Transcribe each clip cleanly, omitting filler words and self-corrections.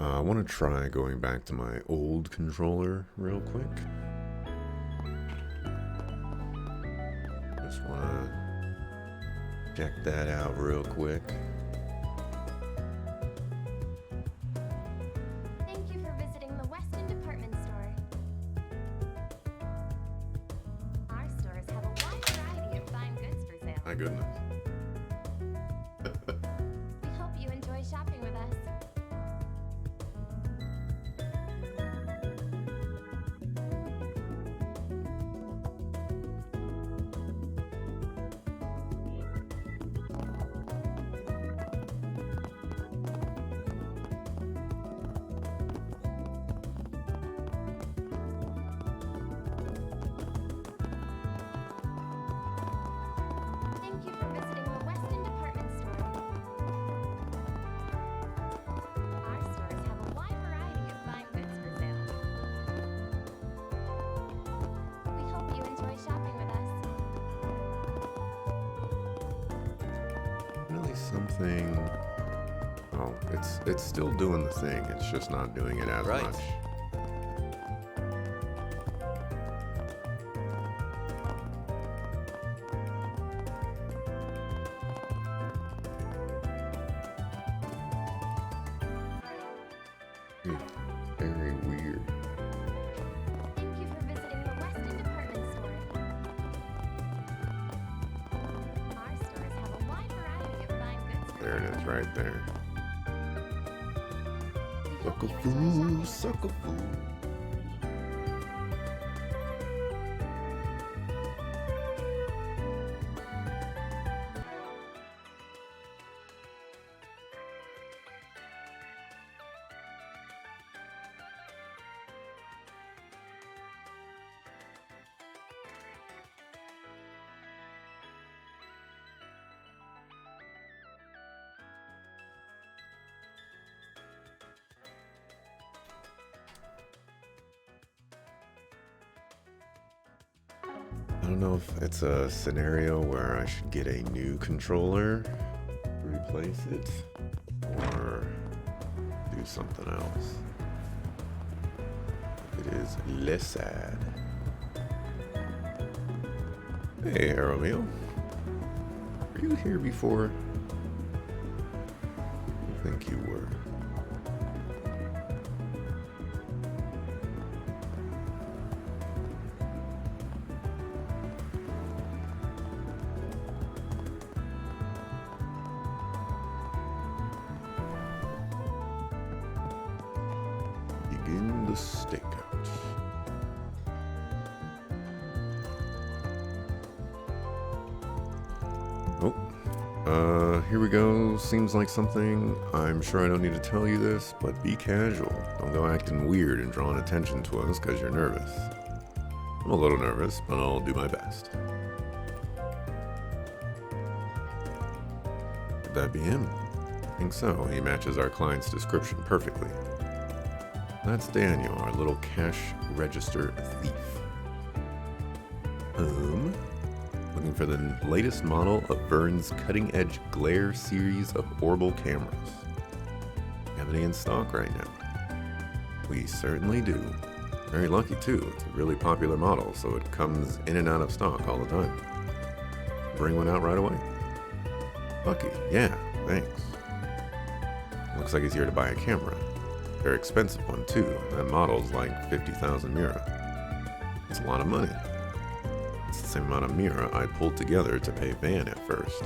I want to try going back to my old controller real quick. Just want to check that out real quick. Thank you for visiting the Weston Department Store. Our stores have a wide variety of fine goods for sale. My goodness. We hope you enjoy shopping with us. Thank you for visiting the Weston Department Store. Our stores have a wide variety of fine goods for sale. We hope you enjoy shopping with us. Really something. Oh, it's still doing the thing. It's just not doing it as Right. much. Very weird. Thank you for visiting the Weston Department Store. Our stores have a wide variety of fine goods for There it is, right there. We hope Sucker you enjoy shopping fool, with us. sucker fool. I don't know if it's a scenario where I should get a new controller, replace it, or do something else. It is less sad. Hey, Romeo. Were you here before? I think you were. Begin the stakeout. Here we go. Seems like something. I'm sure I don't need to tell you this, but be casual. Don't go acting weird and drawing attention to us because you're nervous. I'm a little nervous, but I'll do my best. Could that be him? I think so. He matches our client's description perfectly. That's Daniel, our little cash register thief. Looking for the latest model of Vern's cutting-edge glare series of Orbital cameras. Have any in stock right now? We certainly do. Very lucky too. It's a really popular model, so it comes in and out of stock all the time. Bring one out right away. Lucky, yeah, thanks. Looks like he's here to buy a camera. Very expensive one too. That model's like 50,000 mira. It's a lot of money. It's the same amount of mira I pulled together to pay Van at first.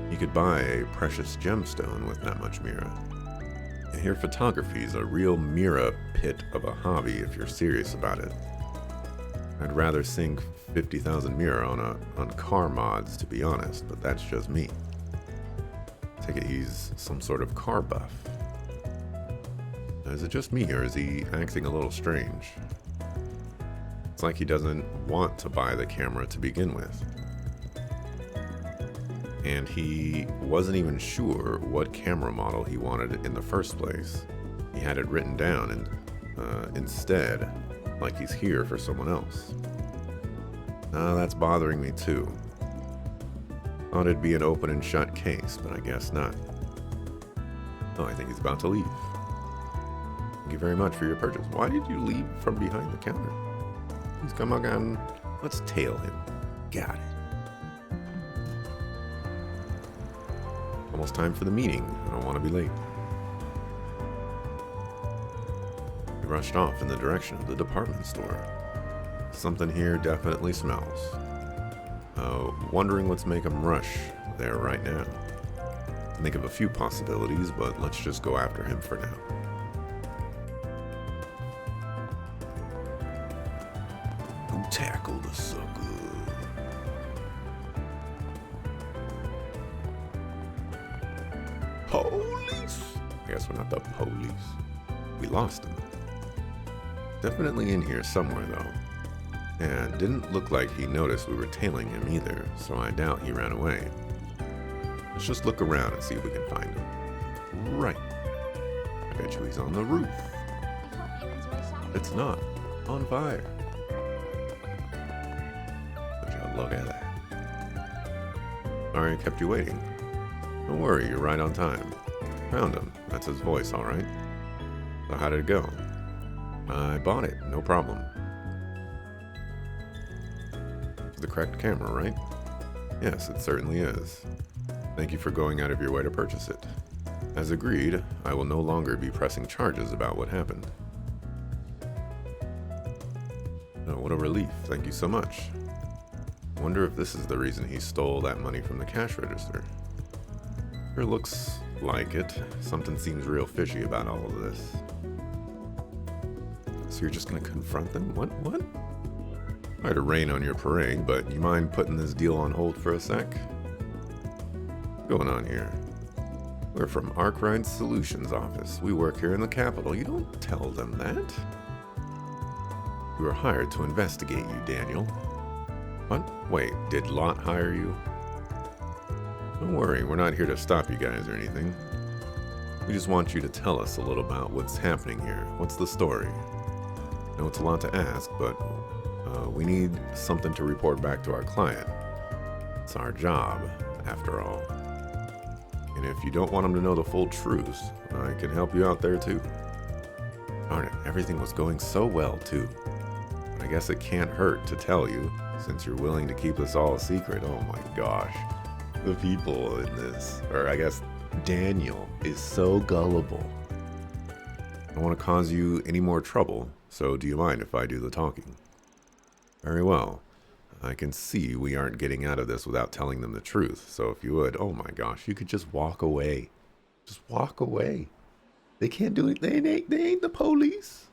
You could buy a precious gemstone with that much mira. And here photography's a real mira pit of a hobby if you're serious about it. I'd rather sink 50,000 mira on car mods, to be honest, but that's just me. Take it he's some sort of car buff. Is it just me, or is he acting a little strange? It's like he doesn't want to buy the camera to begin with. And he wasn't even sure what camera model he wanted in the first place. He had it written down and instead, like he's here for someone else. That's bothering me too. Thought it'd be an open and shut case, but I guess not. Oh, I think he's about to leave. Thank you very much for your purchase. Why did you leave from behind the counter? Please come on. Let's tail him. Got it. Almost time for the meeting. I don't want to be late. We rushed off in the direction of the department store. Something here definitely smells. Wondering what's make him rush there right now. Think of a few possibilities, but let's just go after him for now. Who tackled the sucker? Police? I guess we're not the police. We lost him. Definitely in here somewhere, though. And didn't look like he noticed we were tailing him either, so I doubt he ran away. Let's just look around and see if we can find him. Right. I bet you he's on the roof. I hope you enjoy shopping. It's not. On fire. Would you look at that? Sorry I kept you waiting. Don't worry, you're right on time. Found him. That's his voice, all right. So how did it go? I bought it. No problem. It's the correct camera, right? Yes, it certainly is. Thank you for going out of your way to purchase it. As agreed, I will no longer be pressing charges about what happened. Oh, what a relief. Thank you so much. Wonder if this is the reason he stole that money from the cash register. Sure looks like it. Something seems real fishy about all of this. So you're just gonna confront them? What? Sorry to rain on your parade, but you mind putting this deal on hold for a sec? What's going on here? We're from Arkwright Solutions office. We work here in the Capitol. You don't tell them that. We were hired to investigate you, Daniel. What? Wait, did Lot hire you? Don't worry, we're not here to stop you guys or anything. We just want you to tell us a little about what's happening here. What's the story? I know it's a lot to ask, but we need something to report back to our client. It's our job, after all. And if you don't want them to know the full truth, I can help you out there too. Darn it, everything was going so well too. I guess it can't hurt to tell you, since you're willing to keep this all a secret. Oh my gosh. The people in this, or I guess Daniel, is so gullible. I don't want to cause you any more trouble, so do you mind if I do the talking? Very well. I can see we aren't getting out of this without telling them the truth, so if you would, oh my gosh, you could just walk away. Just walk away. They can't do it. They ain't the police.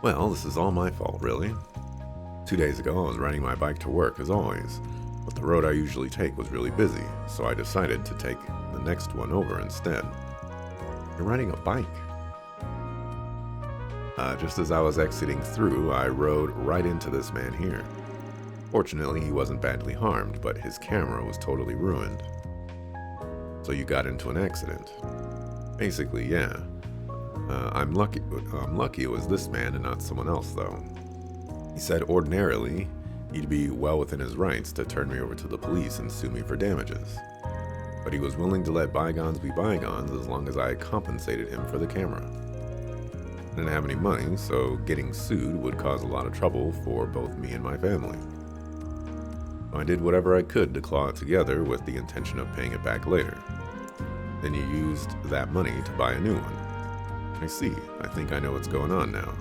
Well, this is all my fault, really. 2 days ago, I was riding my bike to work, as always, but the road I usually take was really busy, so I decided to take the next one over instead. You're riding a bike. Just as I was exiting through, I rode right into this man here. Fortunately, he wasn't badly harmed, but his camera was totally ruined. So you got into an accident. Basically, yeah. I'm lucky it was this man and not someone else, though. He said ordinarily, he'd be well within his rights to turn me over to the police and sue me for damages. But he was willing to let bygones be bygones as long as I compensated him for the camera. I didn't have any money, so getting sued would cause a lot of trouble for both me and my family. So I did whatever I could to claw it together with the intention of paying it back later. Then you used that money to buy a new one. I see. I think I know what's going on now.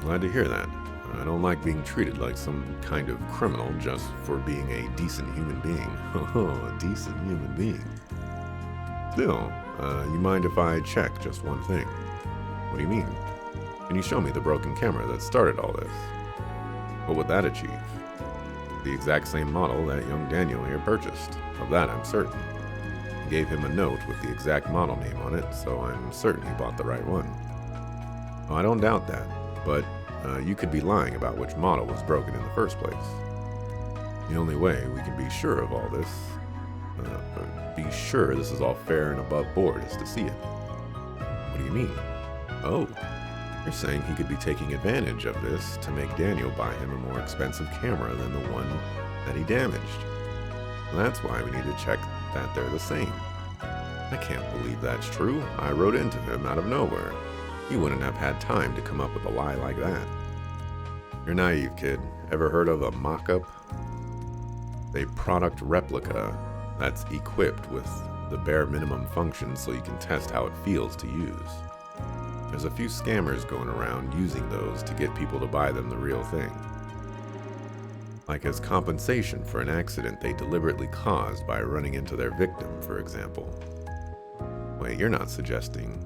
Glad to hear that. I don't like being treated like some kind of criminal just for being a decent human being. Oh, a decent human being. Still, you mind if I check just one thing? What do you mean? Can you show me the broken camera that started all this? What would that achieve? The exact same model that young Daniel here purchased. Of that I'm certain. I gave him a note with the exact model name on it, so I'm certain he bought the right one. Well, I don't doubt that, but you could be lying about which model was broken in the first place. The only way we can be sure of all this, be sure this is all fair and above board, is to see it. What do you mean? Oh, you're saying he could be taking advantage of this to make Daniel buy him a more expensive camera than the one that he damaged. Well, that's why we need to check that they're the same. I can't believe that's true. I rode into him out of nowhere. He wouldn't have had time to come up with a lie like that. You're naive, kid. Ever heard of a mock-up? A product replica that's equipped with the bare minimum functions so you can test how it feels to use. There's a few scammers going around using those to get people to buy them the real thing. Like as compensation for an accident they deliberately caused by running into their victim, for example. Wait, you're not suggesting.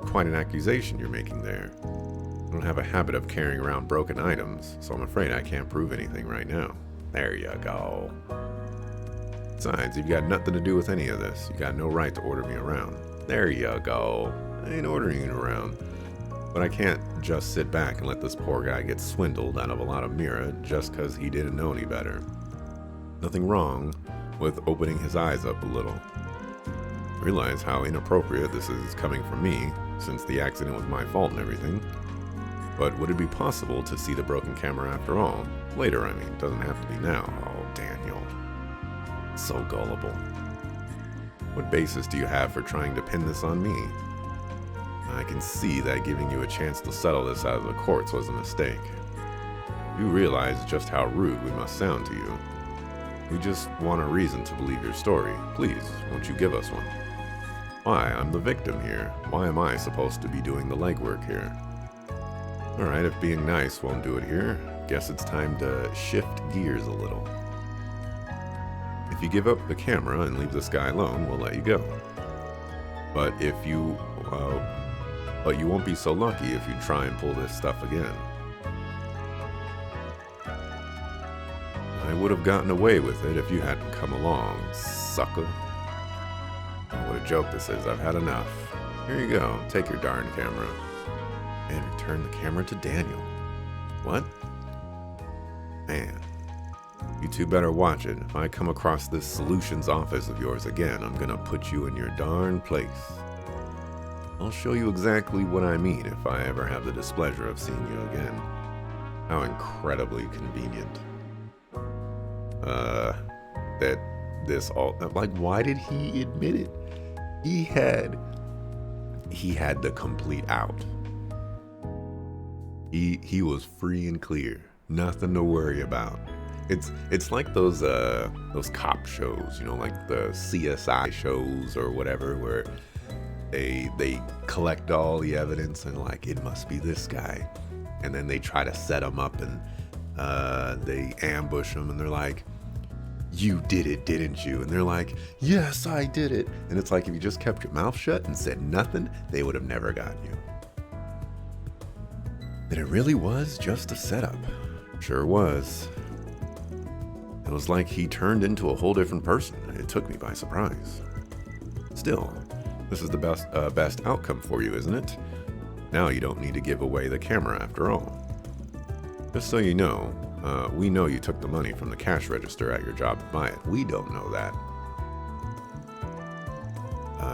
Quite an accusation you're making there. I don't have a habit of carrying around broken items, so I'm afraid I can't prove anything right now. There you go. Besides, you've got nothing to do with any of this. You got no right to order me around. There you go. I ain't ordering you around. But I can't just sit back and let this poor guy get swindled out of a lot of Mira just because he didn't know any better. Nothing wrong with opening his eyes up a little. Realize how inappropriate this is coming from me, since the accident was my fault and everything. But would it be possible to see the broken camera after all? Later, I mean. Doesn't have to be now. Oh, Daniel. So gullible. What basis do you have for trying to pin this on me? I can see that giving you a chance to settle this out of the courts was a mistake. You realize just how rude we must sound to you. We just want a reason to believe your story. Please, won't you give us one? Why, I'm the victim here. Why am I supposed to be doing the legwork here? Alright, if being nice won't do it here, guess it's time to shift gears a little. If you give up the camera and leave this guy alone, we'll let you go. But you won't be so lucky if you try and pull this stuff again. I would have gotten away with it if you hadn't come along, sucker. Oh, what a joke this is. I've had enough. Here you go. Take your darn camera. And return the camera to Daniel. What? Man. You two better watch it. If I come across this solutions office of yours again, I'm gonna put you in your darn place. I'll show you exactly what I mean if I ever have the displeasure of seeing you again. How incredibly convenient. That this all, like, why did he admit it? He had the complete out. He was free and clear. Nothing to worry about. It's like those cop shows, you know, like the CSI shows or whatever, where they collect all the evidence and like, it must be this guy, and then they try to set him up and they ambush him and they're like, you did it, didn't you? And they're like, yes, I did it. And it's like, if you just kept your mouth shut and said nothing, they would have never got you. And it really was just a setup. Sure was. It was like he turned into a whole different person. It took me by surprise. Still, this is the best outcome for you, isn't it? Now you don't need to give away the camera after all. Just so you know, we know you took the money from the cash register at your job to buy it. We don't know that.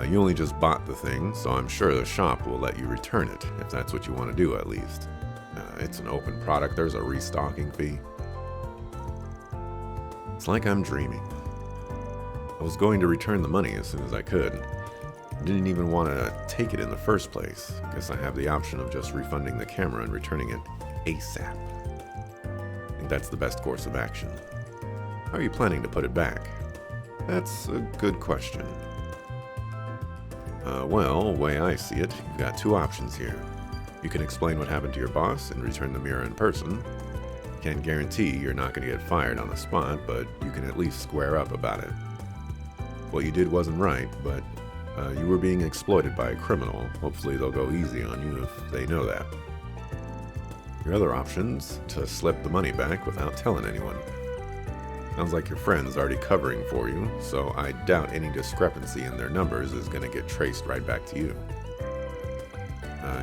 You only just bought the thing, so I'm sure the shop will let you return it, if that's what you want to do at least. It's an open product, there's a restocking fee. It's like I'm dreaming. I was going to return the money as soon as I could. I didn't even want to take it in the first place. I guess I have the option of just refunding the camera and returning it ASAP. I think that's the best course of action. How are you planning to put it back? That's a good question. Well, the way I see it, you've got two options here. You can explain what happened to your boss and return the mirror in person. Can't guarantee you're not going to get fired on the spot, but you can at least square up about it. What you did wasn't right, but you were being exploited by a criminal. Hopefully they'll go easy on you if they know that. Your other option's to slip the money back without telling anyone. Sounds like your friend's already covering for you, so I doubt any discrepancy in their numbers is going to get traced right back to you.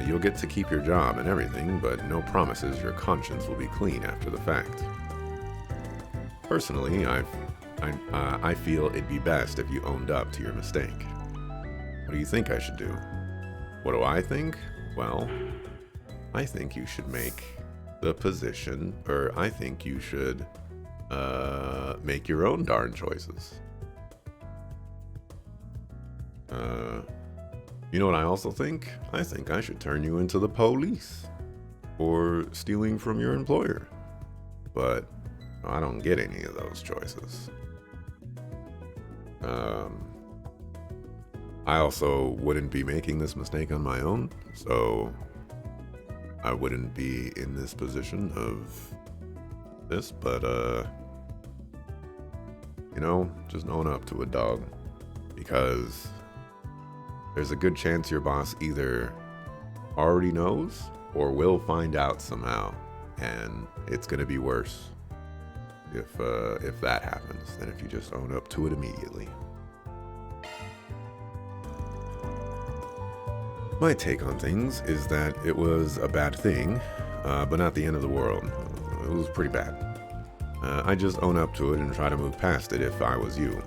You'll get to keep your job and everything, but no promises your conscience will be clean after the fact. Personally, I feel it'd be best if you owned up to your mistake. What do you think I should do? What do I think? Well, I think you should make the position, or I think you should make your own darn choices. You know what I also think? I think I should turn you into the police for stealing from your employer. But I don't get any of those choices. I also wouldn't be making this mistake on my own, so I wouldn't be in this position of this, but, just own up to it, dog. Because there's a good chance your boss either already knows or will find out somehow, and it's gonna be worse if that happens than if you just own up to it immediately. My take on things is that it was a bad thing, but not the end of the world. It was pretty bad. I just own up to it and try to move past it if I was you.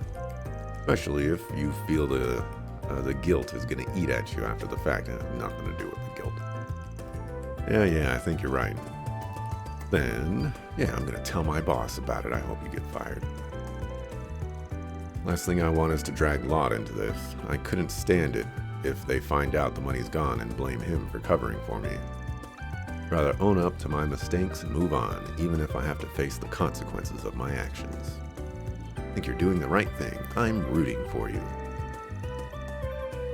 Especially if you feel the guilt is going to eat at you after the fact. It has nothing to do with the guilt. Yeah, I think you're right. Then, I'm going to tell my boss about it. I hope you get fired. Last thing I want is to drag Lot into this. I couldn't stand it if they find out the money's gone and blame him for covering for me. Rather own up to my mistakes and move on, even if I have to face the consequences of my actions. I think you're doing the right thing. I'm rooting for you.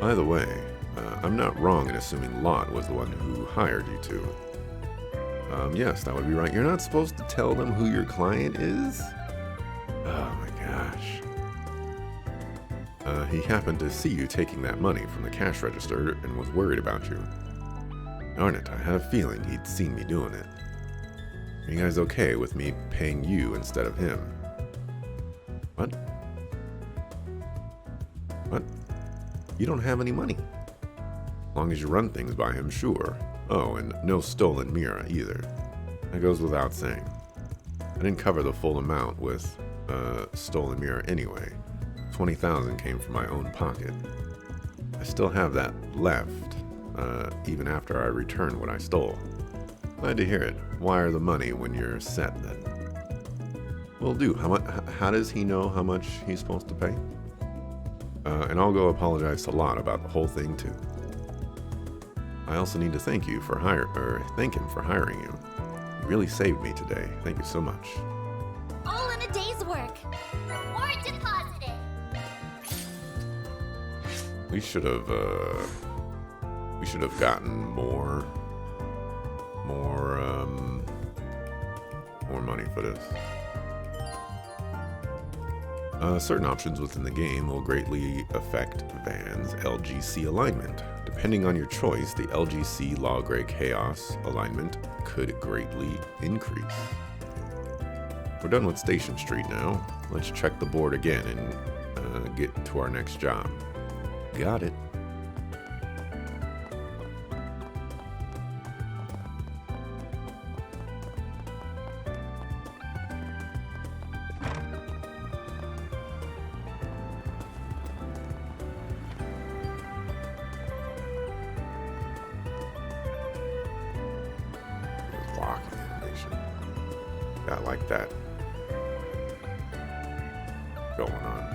By the way, I'm not wrong in assuming Lot was the one who hired you two. Yes, that would be right. You're not supposed to tell them who your client is? Oh my gosh. He happened to see you taking that money from the cash register and was worried about you. Darn it, I had a feeling he'd seen me doing it. Are you guys okay with me paying you instead of him? What? What? You don't have any money. As long as you run things by him, sure. Oh, and no stolen Mira either. That goes without saying. I didn't cover the full amount with stolen Mira anyway. 20,000 came from my own pocket. I still have that left, even after I return what I stole. Glad to hear it. Wire the money when you're set then. Will do. How does he know how much he's supposed to pay? And I'll go apologize to Lot about the whole thing too. I also need to thank him for hiring you. You really saved me today. Thank you so much. All in a day's work. Reward deposited. We should have gotten more money for this. Certain options within the game will greatly affect Van's LGC alignment. Depending on your choice, the LGC Law Grey Chaos alignment could greatly increase. We're done with Station Street now. Let's check the board again and get to our next job. Got it. Locking animation. I like that going on.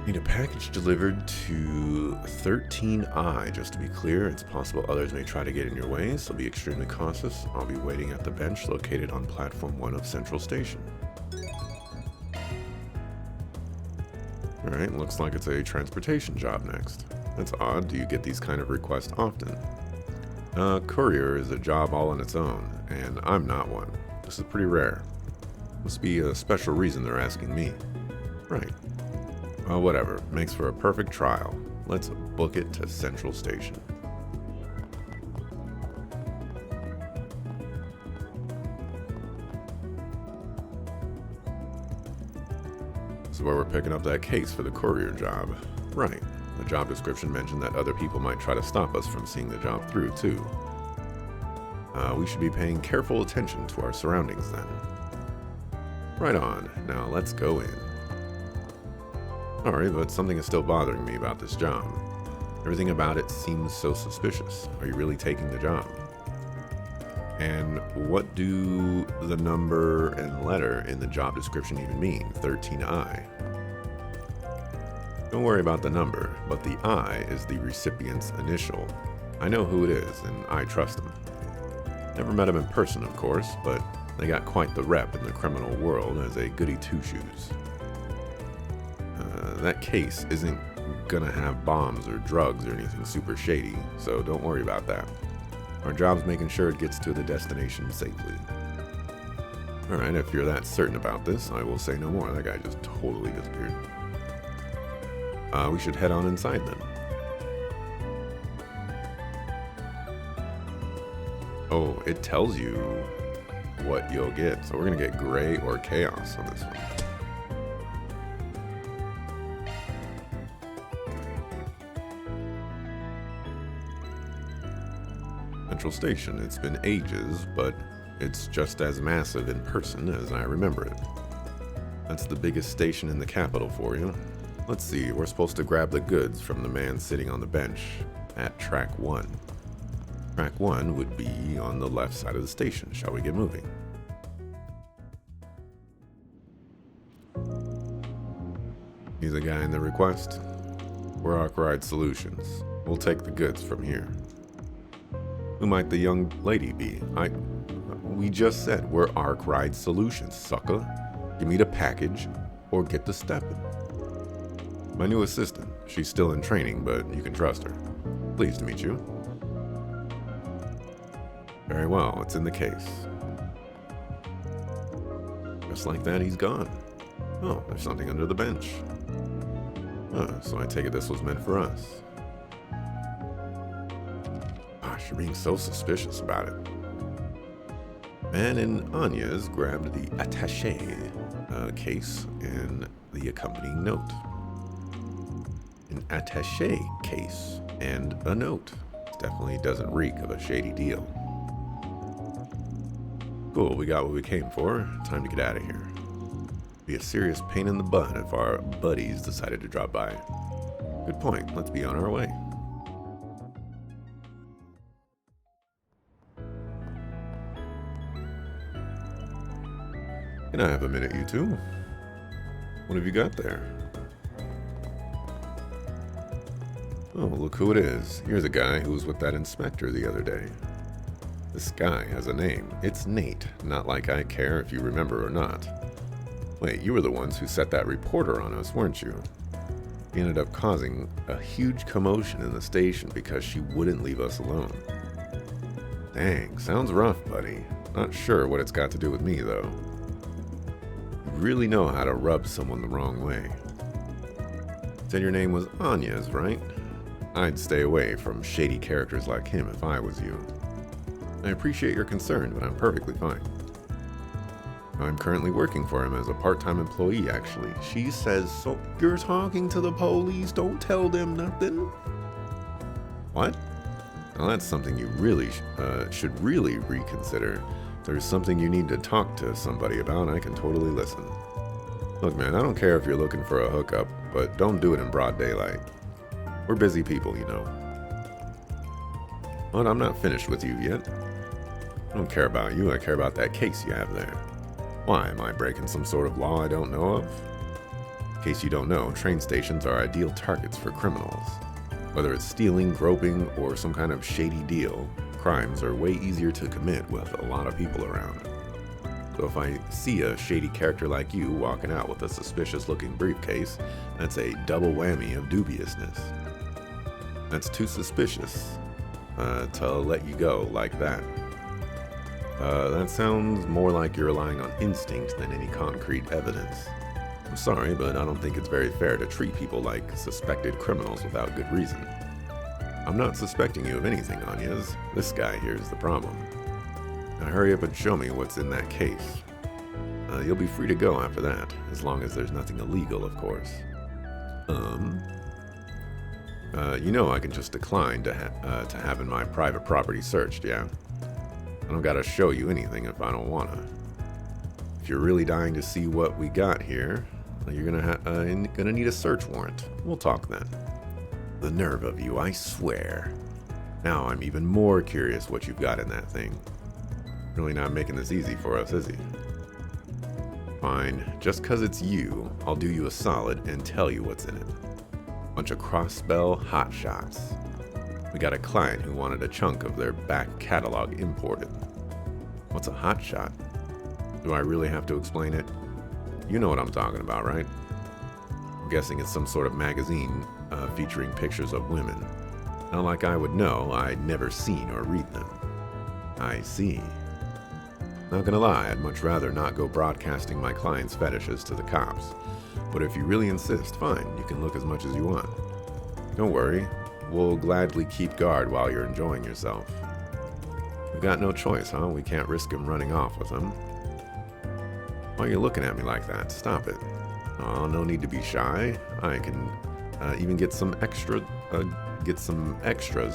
Need a package delivered to 13I. Just to be clear, it's possible others may try to get in your way, so be extremely cautious. I'll be waiting at the bench located on platform 1 of Central Station. Alright, looks like it's a transportation job next. That's odd. Do you get these kind of requests often? Courier is a job all on its own, and I'm not one. This is pretty rare. Must be a special reason they're asking me. Right. Well, whatever. Makes for a perfect trial. Let's book it to Central Station. This is where we're picking up that case for the courier job. Right. The job description mentioned that other people might try to stop us from seeing the job through, too. We should be paying careful attention to our surroundings then. Right on. Now let's go in. Sorry, but something is still bothering me about this job. Everything about it seems so suspicious. Are you really taking the job? And what do the number and letter in the job description even mean? 13I. Don't worry about the number, but the I is the recipient's initial. I know who it is, and I trust him. Never met him in person, of course, but they got quite the rep in the criminal world as a goody two-shoes. That case isn't gonna have bombs or drugs or anything super shady, so don't worry about that. Our job's making sure it gets to the destination safely. Alright, if you're that certain about this, I will say no more. That guy just totally disappeared. We should head on inside then. Oh, it tells you what you'll get. So we're gonna get gray or chaos on this one. Central Station. It's been ages, but it's just as massive in person as I remember it. That's the biggest station in the capital for you. Let's see, we're supposed to grab the goods from the man sitting on the bench at track 1. Track 1 would be on the left side of the station. Shall we get moving? He's a guy in the request. We're Arkwright Solutions. We'll take the goods from here. Who might the young lady be? We just said we're Arkwright Solutions, sucker. Give me the package or get to stepping. My new assistant. She's still in training, but you can trust her. Pleased to meet you. Very well, it's in the case. Just like that, he's gone. Oh, there's something under the bench. So I take it this was meant for us. Gosh, you're being so suspicious about it. Man in Anya's grabbed the attaché case and the accompanying note. An attaché case and a note. Definitely doesn't reek of a shady deal. Cool, we got what we came for. Time to get out of here. Be a serious pain in the butt if our buddies decided to drop by. Good point, let's be on our way. Can I have a minute, you two? What have you got there? Oh, look who it is. Here's a guy who was with that inspector the other day. This guy has a name. It's Nate, not like I care if you remember or not. Wait, you were the ones who set that reporter on us, weren't you? He ended up causing a huge commotion in the station because she wouldn't leave us alone. Dang, sounds rough, buddy. Not sure what it's got to do with me, though. You really know how to rub someone the wrong way. Said your name was Anya's, right? I'd stay away from shady characters like him if I was you. I appreciate your concern, but I'm perfectly fine. I'm currently working for him as a part-time employee, actually. She says, so you're talking to the police, don't tell them nothing. What? Well, that's something you really should really reconsider. If there's something you need to talk to somebody about, I can totally listen. Look, man, I don't care if you're looking for a hookup, but don't do it in broad daylight. We're busy people, you know. But I'm not finished with you yet. I don't care about you, I care about that case you have there. Why, am I breaking some sort of law I don't know of? In case you don't know, train stations are ideal targets for criminals. Whether it's stealing, groping, or some kind of shady deal, crimes are way easier to commit with a lot of people around. So if I see a shady character like you walking out with a suspicious-looking briefcase, that's a double whammy of dubiousness. That's too suspicious to let you go like that. That sounds more like you're relying on instinct than any concrete evidence. I'm sorry, but I don't think it's very fair to treat people like suspected criminals without good reason. I'm not suspecting you of anything, Anya's. This guy here is the problem. Now hurry up and show me what's in that case. You'll be free to go after that, as long as there's nothing illegal, of course. You know I can just decline to having my private property searched, yeah? I don't gotta show you anything if I don't wanna. If you're really dying to see what we got here, you're gonna need a search warrant. We'll talk then. The nerve of you, I swear. Now I'm even more curious what you've got in that thing. Really not making this easy for us, is he? Fine, just 'cause it's you, I'll do you a solid and tell you what's in it. Bunch of cross-spell hotshots. We got a client who wanted a chunk of their back catalog imported. What's a hotshot? Do I really have to explain it? You know what I'm talking about, right? I'm guessing it's some sort of magazine featuring pictures of women. Not like I would know, I'd never seen or read them. I see. Not gonna lie, I'd much rather not go broadcasting my clients' fetishes to the cops. But if you really insist, fine, you can look as much as you want. Don't worry, we'll gladly keep guard while you're enjoying yourself. We've got no choice, huh? We can't risk him running off with them. Why are you looking at me like that? Stop it. Oh, no need to be shy. I can even get some extras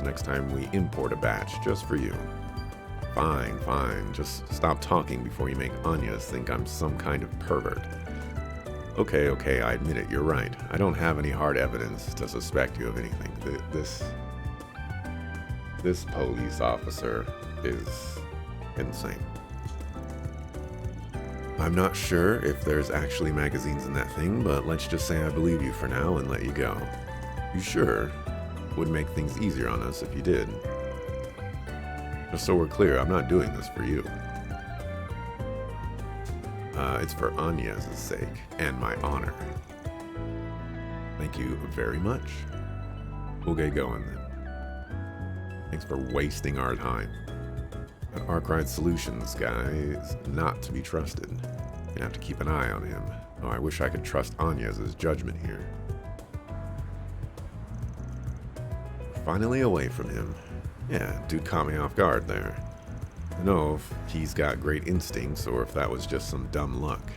next time we import a batch, just for you. Fine, fine. Just stop talking before you make Anyas think I'm some kind of pervert. Okay, I admit it, you're right. I don't have any hard evidence to suspect you of anything. This police officer is insane. I'm not sure if there's actually magazines in that thing, but let's just say I believe you for now and let you go. You sure? Would make things easier on us if you did. Just so we're clear, I'm not doing this for you. It's for Anyas' sake and my honor. Thank you very much. We'll get going then. Thanks for wasting our time. That Arkwright Solutions guy is not to be trusted. Gonna have to keep an eye on him. Oh, I wish I could trust Anyas' judgment here. Finally away from him. Yeah, dude caught me off guard there. I don't know if he's got great instincts or if that was just some dumb luck.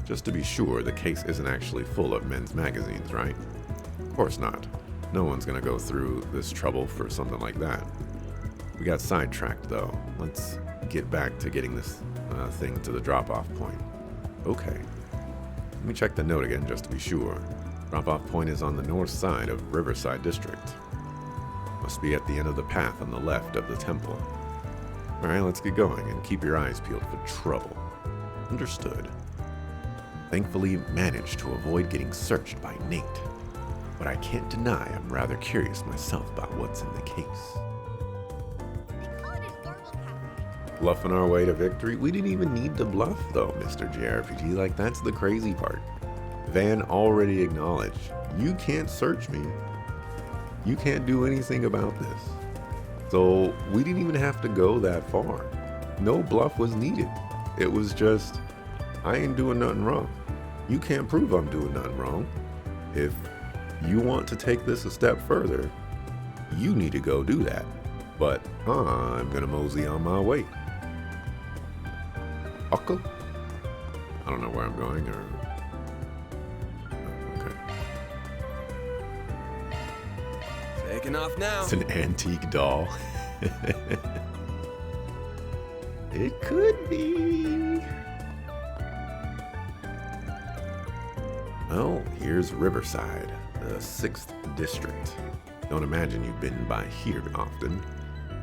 Just to be sure, the case isn't actually full of men's magazines, right? Of course not. No one's gonna go through this trouble for something like that. We got sidetracked though. Let's get back to getting this thing to the drop-off point. Okay. Let me check the note again just to be sure. Drop-off point is on the north side of Riverside District. Must be at the end of the path on the left of the temple. Alright, let's get going and keep your eyes peeled for trouble. Understood. Thankfully managed to avoid getting searched by Nate. But I can't deny I'm rather curious myself about what's in the case. We call it a gargle cafe. Bluffing our way to victory? We didn't even need to bluff though, Mr. JRPG. Like, that's the crazy part. Van already acknowledged, you can't search me. You can't do anything about this. So we didn't even have to go that far. No bluff was needed. It was just, I ain't doing nothing wrong. You can't prove I'm doing nothing wrong. If you want to take this a step further, you need to go do that. But I'm gonna mosey on my way. Uncle? I don't know where I'm going or... Okay. Taking off now. It's an antique doll. It could be. Well, here's Riverside, the 6th district. Don't imagine you've been by here often.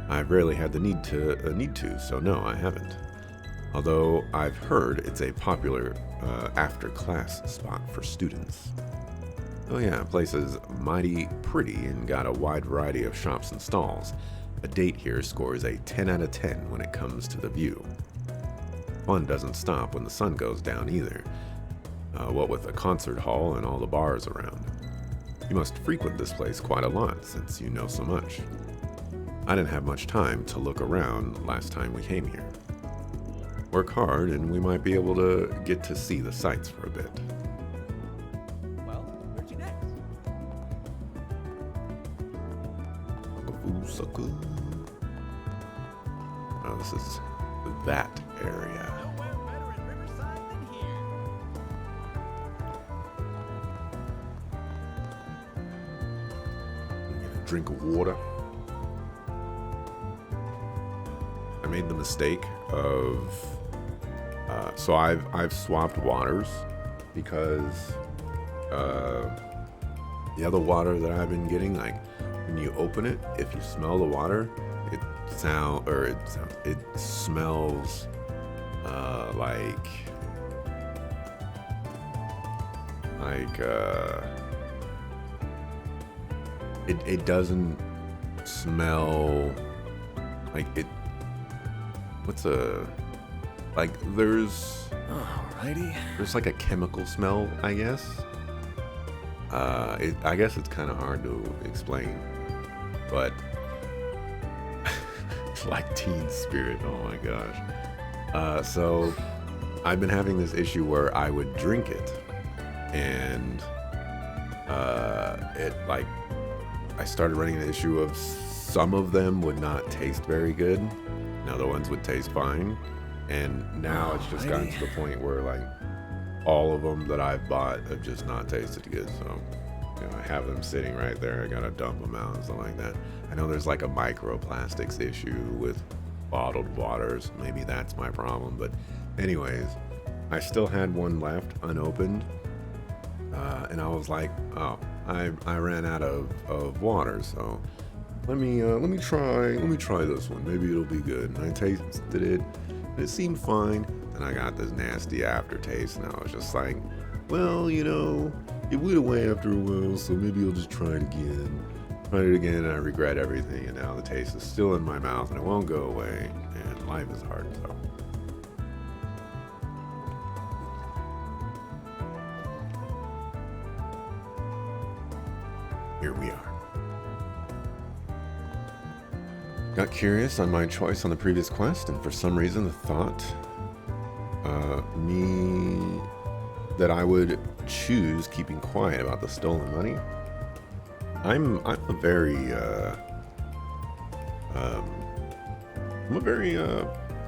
I've rarely had the need to, so no, I haven't. Although I've heard it's a popular after-class spot for students. Oh yeah, place is mighty pretty and got a wide variety of shops and stalls. A date here scores a 10 out of 10 when it comes to the view. Fun doesn't stop when the sun goes down either. What with a concert hall and all the bars around. You must frequent this place quite a lot since you know so much. I didn't have much time to look around last time we came here. Work hard and we might be able to get to see the sights for a bit. Well, where'd you next? Sucker. Oh, this is that area. Nowhere better in Riverside than here. Get a drink of water. I made the mistake of so I've swapped waters because the other water that I've been getting, like when you open it, if you smell the water, it smells it doesn't smell like it. Alrighty. There's like a chemical smell, I guess. I guess it's kind of hard to explain, but it's like Teen Spirit. Oh my gosh. So I've been having this issue where I would drink it, and I started running the issue of some of them would not taste very good, and other ones would taste fine. And now it's just gotten to the point where like all of them that I've bought have just not tasted good. So, I have them sitting right there. I gotta dump them out and stuff like that. I know there's like a microplastics issue with bottled waters. Maybe that's my problem. But anyways, I still had one left unopened. And I was like, oh, I ran out of water. So let me try this one. Maybe it'll be good. And I tasted it. It seemed fine, and I got this nasty aftertaste, and I was just like, well, it went away after a while, so maybe I'll just try it again. Tried it again, and I regret everything, and now the taste is still in my mouth, and it won't go away, and life is hard, so. Here we are. Got curious on my choice on the previous quest, and for some reason the thought that I would choose keeping quiet about the stolen money. I'm a very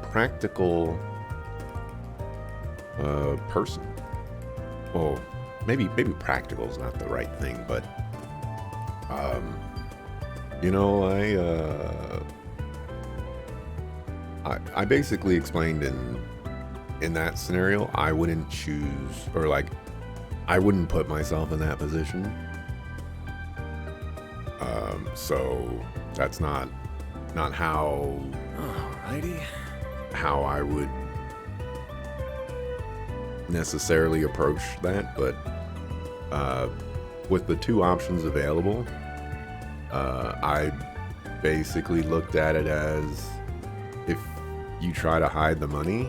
practical person. Well, maybe practical is not the right thing, but I basically explained in that scenario, I wouldn't choose, or like, I wouldn't put myself in that position. So that's not how Alrighty. how I would necessarily approach that, but with the two options available, I basically looked at it as, if you try to hide the money,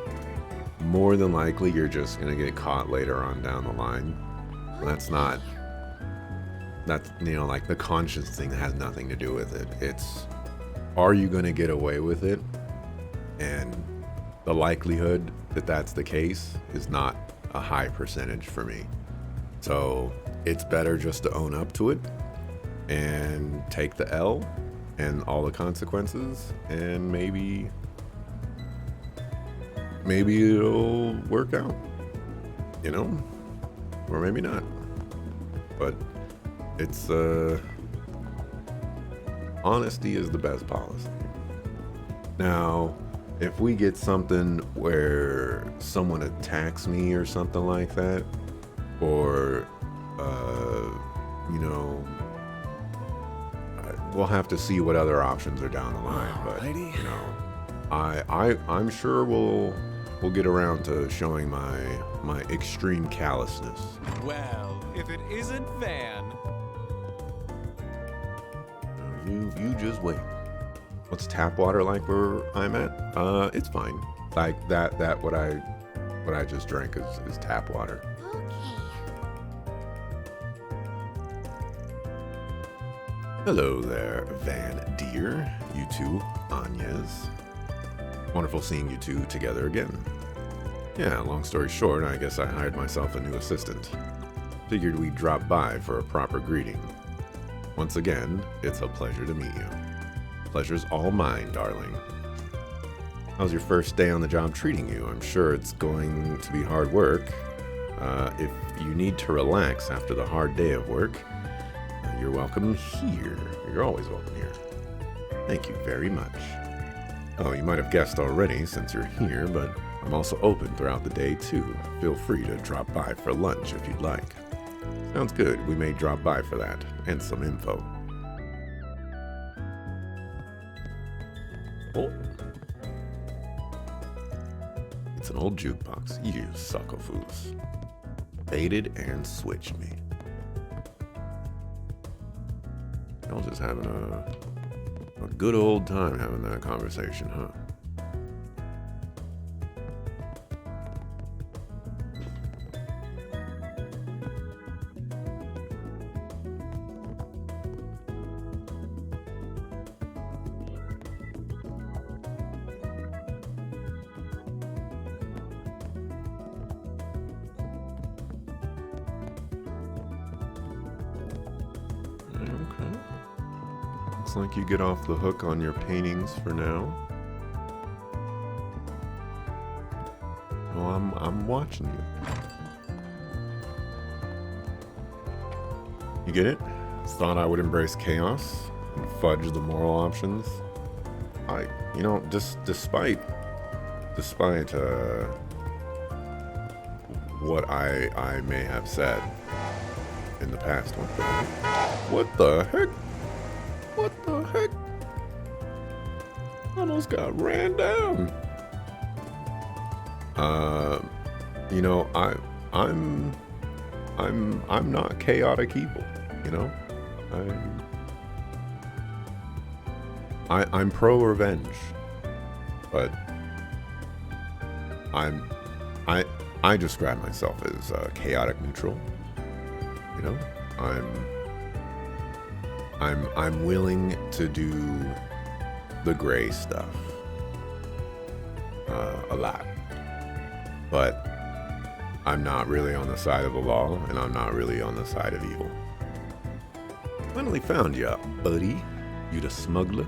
more than likely you're just going to get caught later on down the line. That's like the conscience thing that has nothing to do with it. It's, are you going to get away with it? And the likelihood that that's the case is not a high percentage for me. So it's better just to own up to it and take the L and all the consequences, and maybe it'll work out, or maybe not. But it's honesty is the best policy. Now, if we get something where someone attacks me or something like that, or we'll have to see what other options are down the line. Alrighty. But I'm sure we'll get around to showing my extreme callousness. Well, if it isn't Van. You just wait. What's tap water like where I'm at? It's fine. Like that what I just drank is tap water. Okay. Hello there, Van Deer. You two, Anya's. Wonderful seeing you two together again. Yeah, long story short, I guess I hired myself a new assistant. Figured we'd drop by for a proper greeting. Once again, it's a pleasure to meet you. Pleasure's all mine, darling. How's your first day on the job treating you? I'm sure it's going to be hard work. If you need to relax after the hard day of work, you're welcome here. You're always welcome here. Thank you very much. Oh, you might have guessed already since you're here, but I'm also open throughout the day too. Feel free to drop by for lunch if you'd like. Sounds good. We may drop by for that and some info. Oh. It's an old jukebox. You suckafoos. Baited and switched me. Y'all just having a good old time having that conversation, huh? Okay. Looks like you get off the hook on your paintings for now. Well, I'm watching you. You get it? Thought I would embrace chaos and fudge the moral options. Despite what I may have said in the past. What the heck? What the heck? Almost got ran down. I'm not chaotic evil, you know? I'm pro revenge. But I describe myself as chaotic neutral. You know? I'm willing to do the gray stuff a lot, but I'm not really on the side of the law, and I'm not really on the side of evil. Finally found ya, buddy. You the smuggler.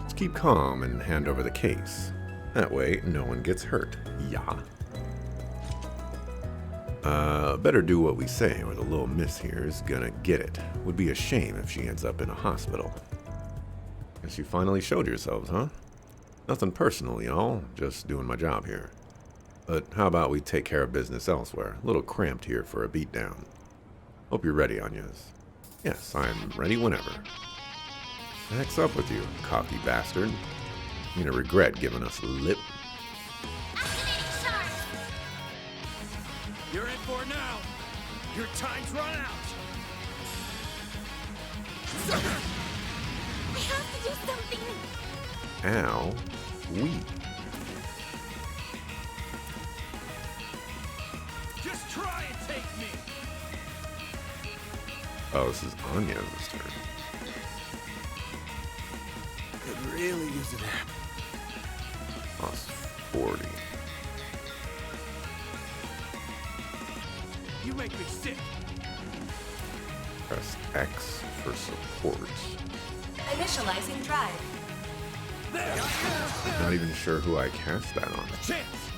Let's keep calm and hand over the case. That way, no one gets hurt. Yeah. Better do what we say, or the little miss here is gonna get it. Would be a shame if she ends up in a hospital. Guess you finally showed yourselves, huh? Nothing personal, y'all. Just doing my job here. But how about we take care of business elsewhere? A little cramped here for a beatdown. Hope you're ready, Anyas. Yes, I'm ready whenever. The heck's up with you, cocky bastard? You're gonna regret giving us the lip. You're in for now. Your time's run out. I have to do something. Ow. Wee. Just try and take me. Oh, this is Anya's turn. Could really use a nap. Plus 40. You make me sick. Press X for support. Initializing drive. There. Not even sure who I cast that on. A chance.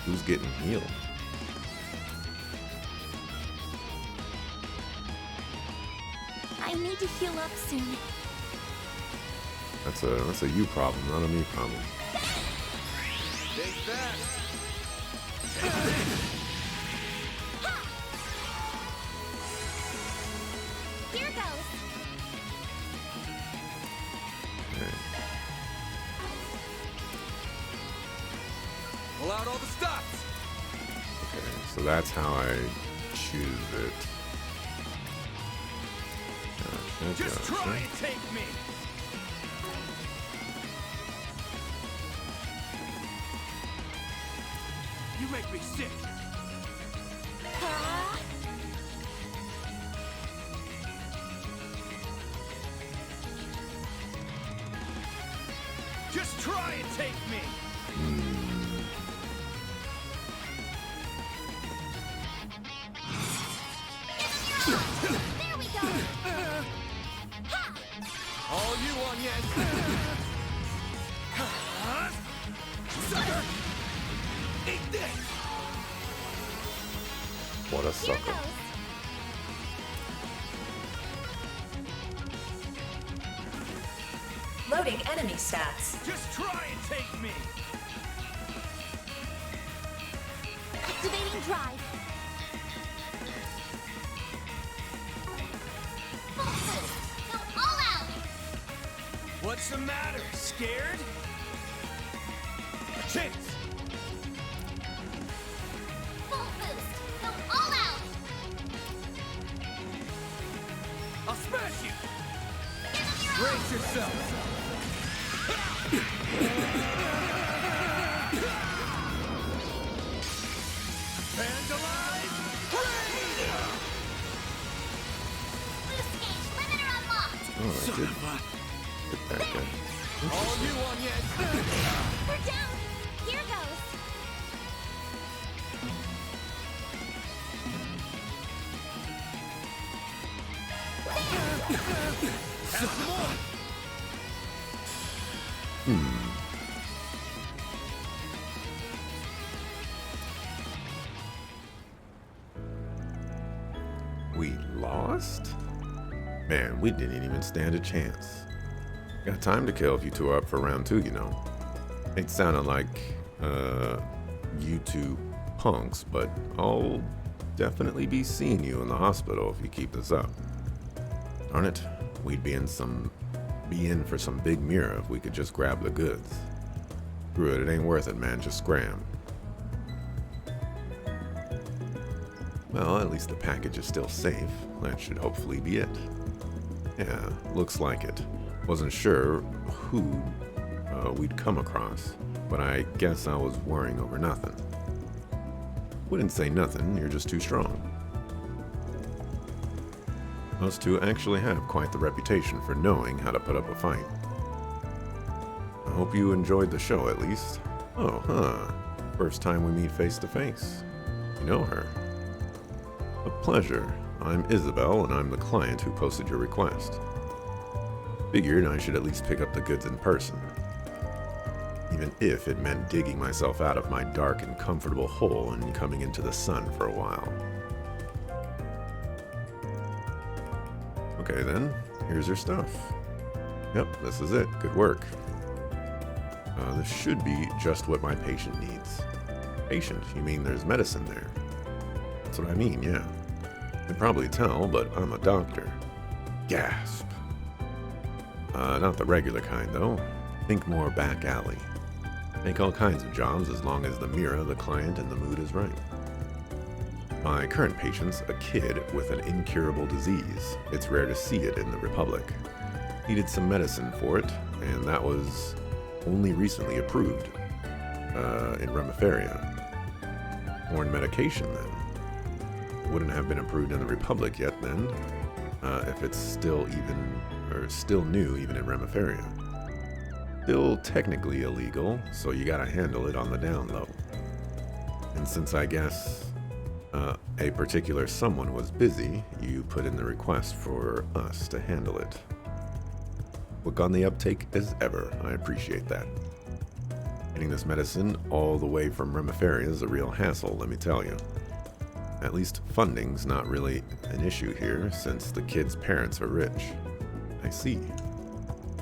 Who's getting healed? I need to heal up soon. That's a you problem, not a me problem. Take that. Here goes. Okay. Pull out all the stops. Okay, so that's how I choose it. Gotcha, Just gotcha. try and take me. You make me sick. Huh? Just try and take me. There we go. All you on, yes. Sucker! Eat this! What a Here sucker. goes. Loading enemy stats. Just try and take me. Activating drive. Full boost. Go all out. What's the matter? Scared? A chance! Full boost. Go all out. I'll smash you! Give him your all. Brace yourself! Vandalize! Raid! Boost gauge limiter unlocked. Oh, I Son did of a... get that guy. All you on yet? We're down. Here goes. Have some more! We lost? Man, we didn't even stand a chance. Got time to kill if you two are up for round 2, you know. It sounded like, you two punks, but I'll definitely be seeing you in the hospital if you keep this up. Darn it, we'd be in for some big mirror if we could just grab the goods. Screw it, it ain't worth it, man, just scram. Well, at least the package is still safe. That should hopefully be it. Yeah, looks like it. Wasn't sure who we'd come across, but I guess I was worrying over nothing. Wouldn't say nothing, you're just too strong. Those two actually have quite the reputation for knowing how to put up a fight. I hope you enjoyed the show at least. Oh, huh. First time we meet face to face. You know her. A pleasure. I'm Isabel, and I'm the client who posted your request. Figured I should at least pick up the goods in person. Even if it meant digging myself out of my dark and comfortable hole and coming into the sun for a while. Okay then, here's your stuff. Yep, this is it. Good work. This should be just what my patient needs. Patient? You mean there's medicine there? That's what I mean, yeah. You can probably tell, but I'm a doctor. Gasp. Not the regular kind, though. Think more back alley. Make all kinds of jobs as long as the mirror, the client, and the mood is right. My current patient's a kid with an incurable disease. It's rare to see it in the Republic. Needed some medicine for it, and that was only recently approved in Remiferia. Foreign medication, then. Wouldn't have been approved in the Republic yet, then, if it's still new even in Remiferia. Still technically illegal, so you gotta handle it on the down low. And since I guess a particular someone was busy, you put in the request for us to handle it. Look on the uptake as ever. I appreciate that. Getting this medicine all the way from Remiferia is a real hassle, let me tell you. At least funding's not really an issue here, since the kid's parents are rich. I see.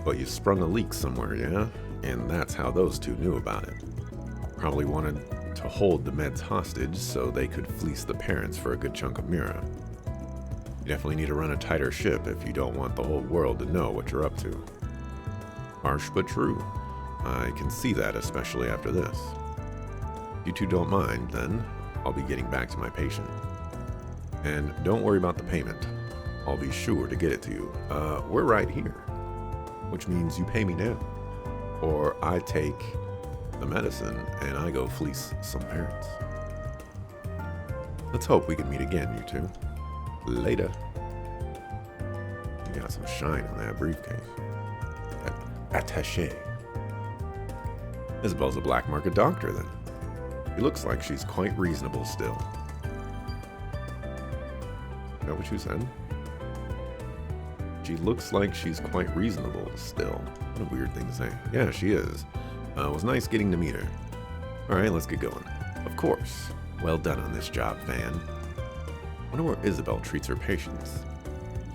But you sprung a leak somewhere, yeah? And that's how those two knew about it. Probably wanted to hold the meds hostage so they could fleece the parents for a good chunk of Mira. You definitely need to run a tighter ship if you don't want the whole world to know what you're up to. Harsh but true. I can see that, especially after this. If you two don't mind, then I'll be getting back to my patient. And don't worry about the payment. I'll be sure to get it to you. We're right here. Which means you pay me now. Or I take the medicine and I go fleece some parents. Let's hope we can meet again, you two. Later. You got some shine on that briefcase. That attaché. Isabel's a black market doctor, then. It looks like she's quite reasonable still. Is that what you said? She looks like she's quite reasonable still. What a weird thing to say. Yeah, she is. It was nice getting to meet her. Alright, let's get going. Of course. Well done on this job, Van. Wonder where Isabel treats her patients.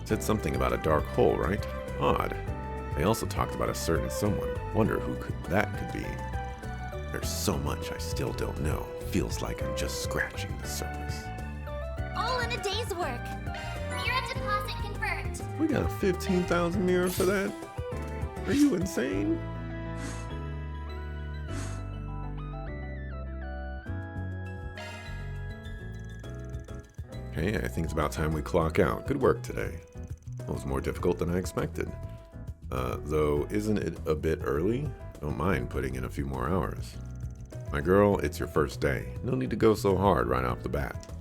Said something about a dark hole, right? Odd. They also talked about a certain someone. Wonder who that could be. There's so much I still don't know. Feels like I'm just scratching the surface. All in a day's work. Mira deposit confirmed. We got 15,000 mirror for that? Are you insane? Okay, I think it's about time we clock out. Good work today. It was more difficult than I expected. Though, isn't it a bit early? Don't mind putting in a few more hours. My girl, it's your first day. No need to go so hard right off the bat.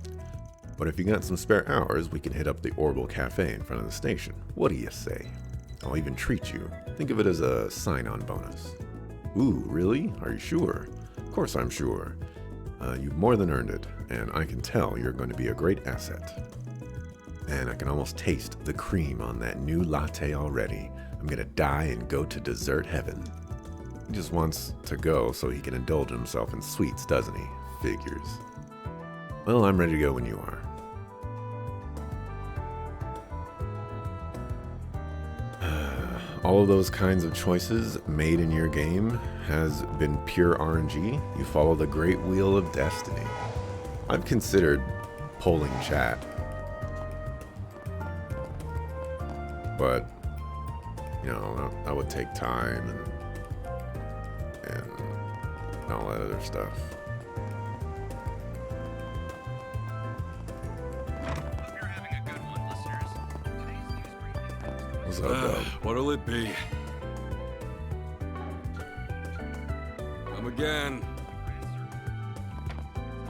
But if you got some spare hours, we can hit up the Orbital Cafe in front of the station. What do you say? I'll even treat you. Think of it as a sign-on bonus. Ooh, really? Are you sure? Of course I'm sure. You've more than earned it, and I can tell you're going to be a great asset. And I can almost taste the cream on that new latte already. I'm gonna die and go to dessert heaven. He just wants to go so he can indulge himself in sweets, doesn't he? Figures. Well, I'm ready to go when you are. All of those kinds of choices made in your game has been pure RNG. You follow the great wheel of destiny. I've considered polling chat, but you know, that would take time and all that other stuff. Hope you're having a good one, listeners. Today's news briefing. What's up, Doug? What'll it be? Come again.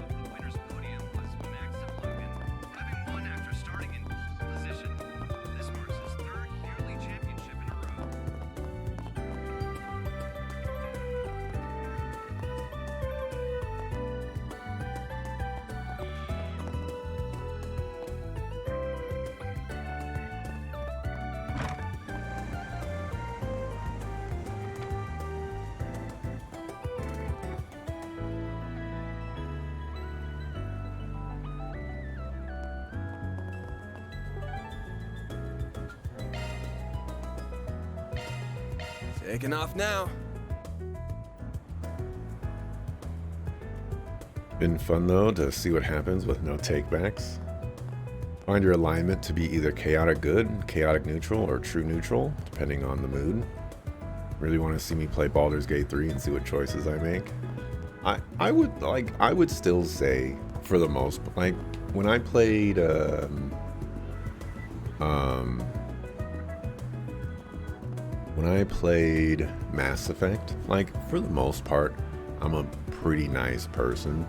The winner's podium was Max Logan, having won after starting in pole position. This marks his third yearly championship in a row. Taking off now. Been fun though to see what happens with no takebacks. Find your alignment to be either chaotic good, chaotic neutral, or true neutral, depending on the mood. Really want to see me play Baldur's Gate 3 and see what choices I make. I would still say, for the most, like when I played Mass Effect, like for the most part, I'm a pretty nice person.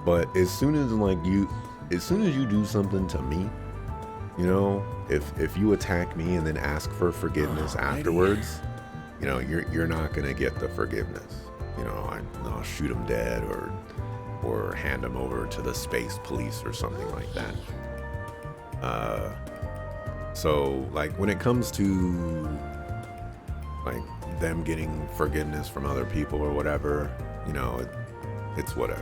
But as soon as you do something to me, you know, if you attack me and then ask for forgiveness afterwards, you know, you're not gonna get the forgiveness. You know, I'll shoot him dead or hand him over to the space police or something like that. So like when it comes to like them getting forgiveness from other people or whatever, you know, it's whatever.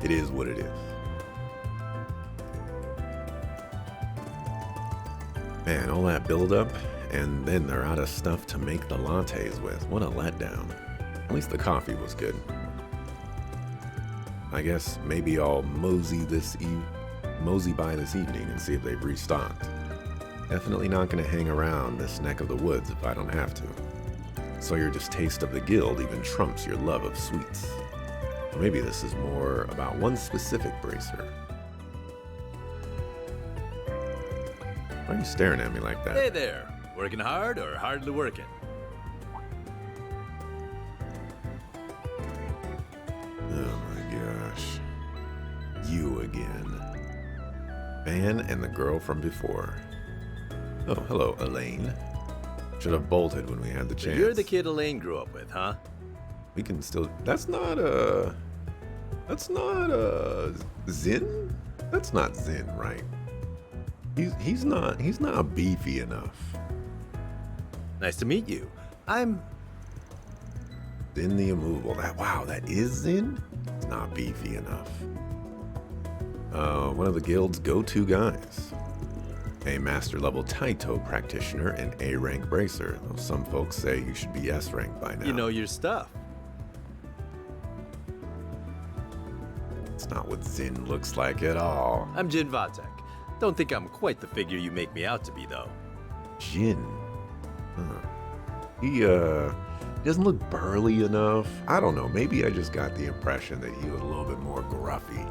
It is what it is. Man, all that buildup, and then they're out of stuff to make the lattes with. What a letdown. At least the coffee was good. I guess maybe I'll mosey by this evening and see if they've restocked. Definitely not going to hang around this neck of the woods if I don't have to. So your distaste of the guild even trumps your love of sweets. Or maybe this is more about one specific bracer. Why are you staring at me like that? Hey there, working hard or hardly working? Oh my gosh. You again. Van and the girl from before. Oh, hello, Elaine. Should have bolted when we had the chance. You're the kid Elaine grew up with, huh? We can still. That's not Zin? That's not Zin, right? He's not beefy enough. Nice to meet you. I'm... Zin the Immovable. That is Zin? It's not beefy enough. One of the guild's go-to guys. A master level Taito practitioner and A rank bracer, though some folks say you should be S rank by now. You know your stuff. It's not what Zin looks like at all. I'm Jin Vatek. Don't think I'm quite the figure you make me out to be, though. Jin. Huh. He doesn't look burly enough. I don't know. Maybe I just got the impression that he was a little bit more gruffy.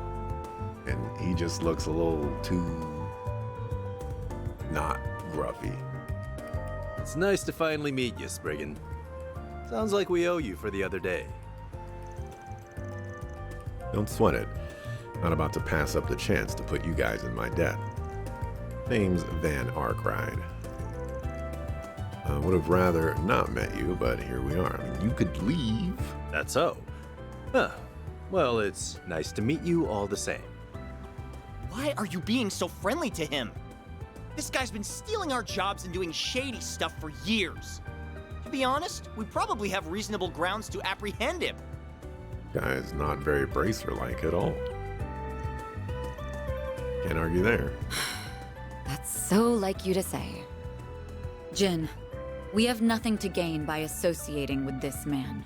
And he just looks a little too not gruffy. It's nice to finally meet you, Spriggan. Sounds like we owe you for the other day. Don't sweat it. Not about to pass up the chance to put you guys in my debt. Name's Van Arkride. I would have rather not met you, but here we are. I mean, you could leave. That's so. Huh. Well, it's nice to meet you all the same. Why are you being so friendly to him? This guy's been stealing our jobs and doing shady stuff for years. To be honest, we probably have reasonable grounds to apprehend him. Guy's not very bracer-like at all. Can't argue there. That's so like you to say. Jin, we have nothing to gain by associating with this man.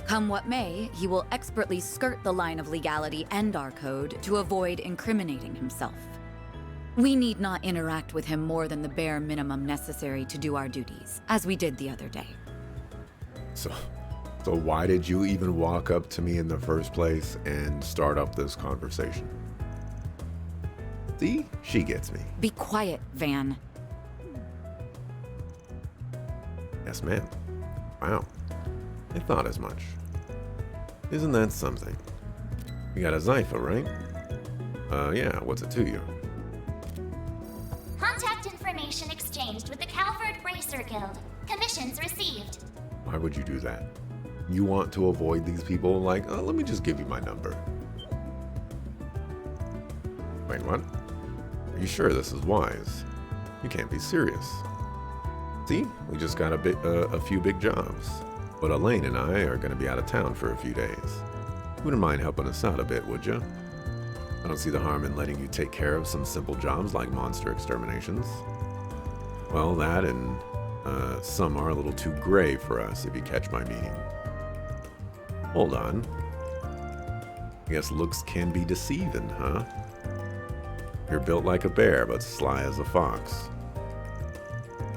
Come what may, he will expertly skirt the line of legality and our code to avoid incriminating himself. We need not interact with him more than the bare minimum necessary to do our duties, as we did the other day. So why did you even walk up to me in the first place and start up this conversation? See? She gets me. Be quiet, Van. Yes, ma'am. Wow. I thought as much. Isn't that something? You got a Zypha, right? Yeah, what's it to you? Contact information exchanged with the Calvert Bracer Guild. Commissions received. Why would you do that? You want to avoid these people? Like, let me just give you my number. Wait, what? Are you sure this is wise? You can't be serious. See, we just got a few big jobs. But Elaine and I are going to be out of town for a few days. You wouldn't mind helping us out a bit, would you? I don't see the harm in letting you take care of some simple jobs like monster exterminations. Well, that and some are a little too gray for us, if you catch my meaning. Hold on. I guess looks can be deceiving, huh? You're built like a bear, but sly as a fox.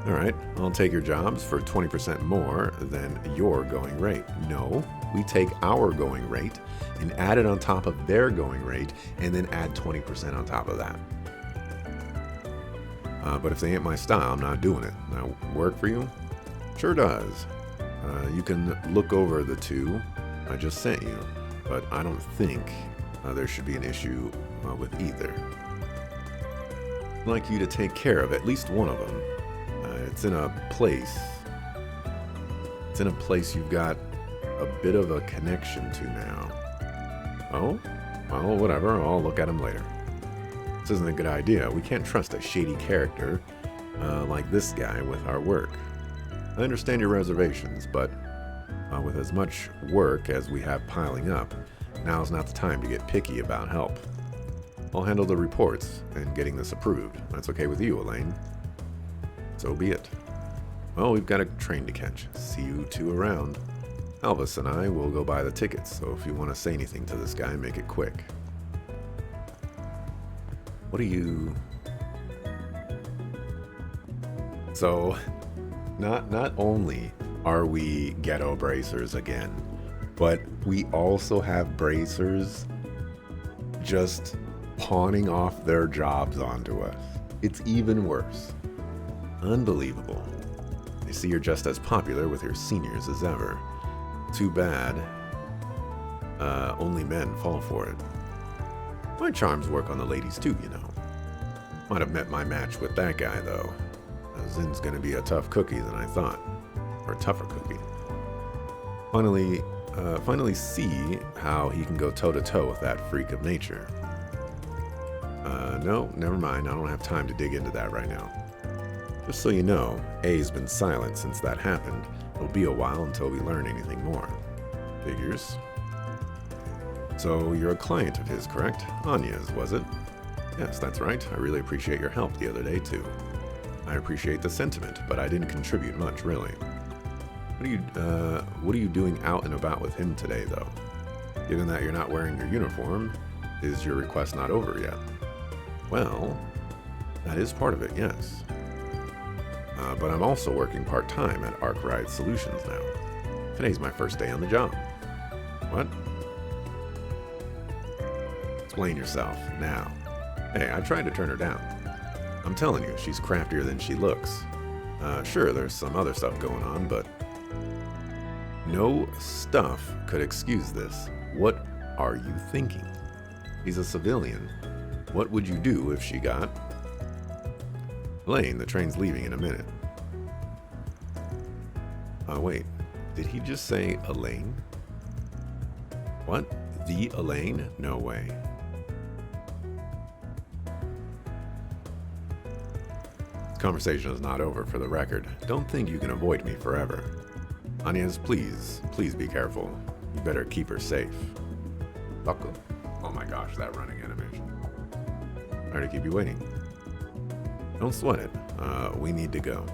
Alright, I'll take your jobs for 20% more than your going rate. No, we take our going rate and add it on top of their going rate, and then add 20% on top of that. But if they ain't my style, I'm not doing it. Now, work for you? Sure does. You can look over the two I just sent you, but I don't think there should be an issue with either. I'd like you to take care of at least one of them. It's in a place you've got a bit of a connection to now. Oh? Well, whatever. I'll look at him later. This isn't a good idea. We can't trust a shady character like this guy with our work. I understand your reservations, but with as much work as we have piling up, now's not the time to get picky about help. I'll handle the reports and getting this approved. That's okay with you, Elaine? So be it. Well, we've got a train to catch. See you two around. Elvis and I will go buy the tickets, so if you want to say anything to this guy, make it quick. What are you... So, not only are we ghetto bracers again, but we also have bracers just pawning off their jobs onto us. It's even worse. Unbelievable. I see you're just as popular with your seniors as ever. Too bad. Only men fall for it. My charms work on the ladies too, you know. Might have met my match with that guy, though. Zin's gonna be a tough cookie than I thought. Or a tougher cookie. Finally see how he can go toe-to-toe with that freak of nature. No, never mind. I don't have time to dig into that right now. Just so you know, A's been silent since that happened. It'll be a while until we learn anything more. Figures. So, you're a client of his, correct? Anya's, was it? Yes, that's right. I really appreciate your help the other day, too. I appreciate the sentiment, but I didn't contribute much, really. What are you doing out and about with him today, though? Given that you're not wearing your uniform, is your request not over yet? Well, That is part of it, yes. But I'm also working part-time at Arc Ride Solutions now. Today's my first day on the job. What? Explain yourself, now. Hey, I tried to turn her down. I'm telling you, she's craftier than she looks. Sure, there's some other stuff going on, but no stuff could excuse this. What are you thinking? He's a civilian. What would you do if she got... Elaine, the train's leaving in a minute. Wait. Did he just say Elaine? What? The Elaine? No way. This conversation is not over, for the record. Don't think you can avoid me forever. Anya's, please be careful. You better keep her safe. Buckle. Oh my gosh, that running animation. Sorry to keep you waiting. Don't sweat it. We need to go.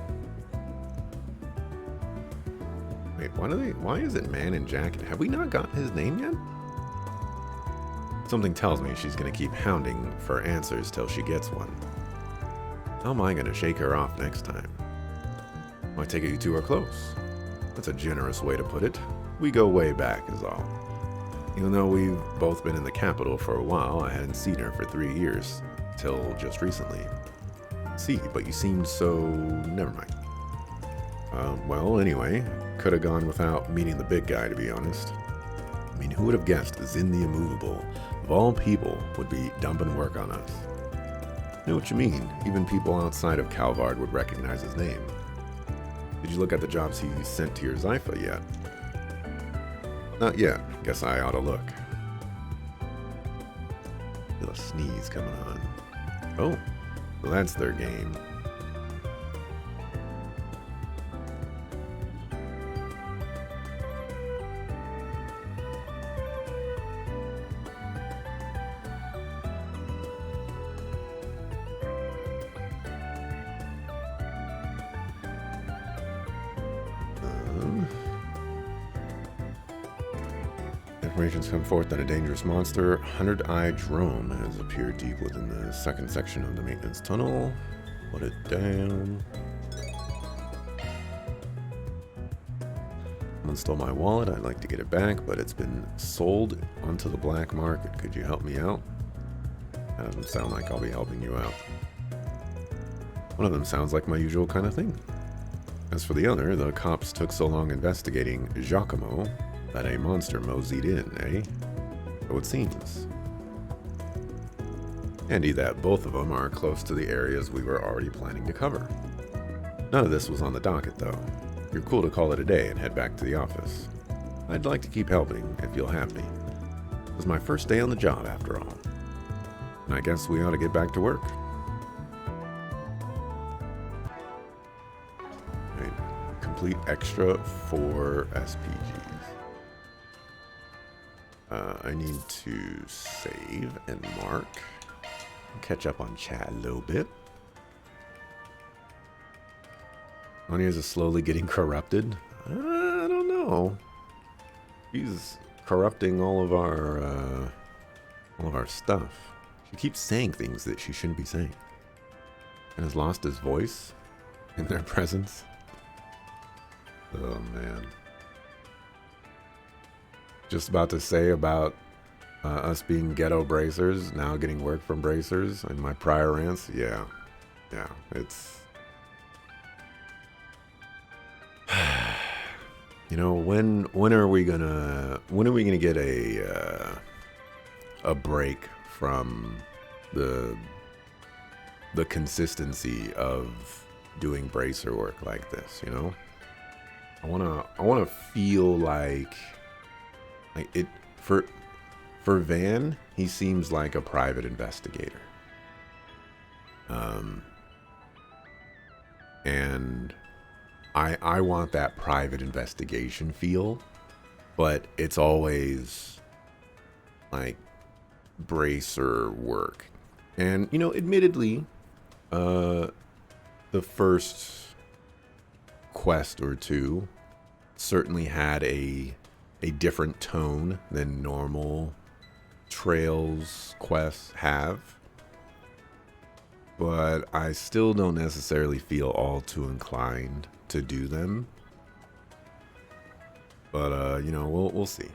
Wait, why is it Man in Jacket? Have we not got his name yet? Something tells me she's gonna keep hounding for answers till she gets one. How am I gonna shake her off next time? I take it you two are close. That's a generous way to put it. We go way back is all. Even though we've both been in the capital for a while, I hadn't seen her for 3 years. Till just recently. See, but you seemed so... never mind. Well, anyway, could have gone without meeting the big guy, to be honest. I mean, who would have guessed Zin the Immovable, of all people, would be dumping work on us? I know what you mean. Even people outside of Calvard would recognize his name. Did you look at the jobs he sent to your Zypha yet? Not yet. Guess I ought to look. Feel a sneeze coming on. Oh, well, that's their game. Information's come forth that a dangerous monster, 100-eyed drone, has appeared deep within the second section of the maintenance tunnel. Put it down. Someone stole my wallet. I'd like to get it back, but it's been sold onto the black market. Could you help me out? That doesn't sound like I'll be helping you out. One of them sounds like my usual kind of thing. As for the other, the cops took so long investigating Giacomo that a monster moseyed in, eh? So it seems. Handy that both of them are close to the areas we were already planning to cover. None of this was on the docket, though. You're cool to call it a day and head back to the office. I'd like to keep helping, if you'll have me. It was my first day on the job, after all. And I guess we ought to get back to work. Right. Complete extra 4 SPGs. I need to save and mark. Catch up on chat a little bit. Anya's is slowly getting corrupted. I don't know. He's corrupting all of our stuff. She keeps saying things that she shouldn't be saying, and has lost his voice in their presence. Oh man. Just about to say about us being ghetto bracers, now getting work from bracers, and my prior rants. Yeah, it's... You know, when are we gonna get a break from the consistency of doing bracer work like this? You know, I wanna feel like it for Van. He seems like a private investigator, and I want that private investigation feel, but it's always like bracer work. And you know, admittedly, the first quest or two certainly had a different tone than normal Trails quests have. but I still don't necessarily feel all too inclined to do them. But you know, we'll see.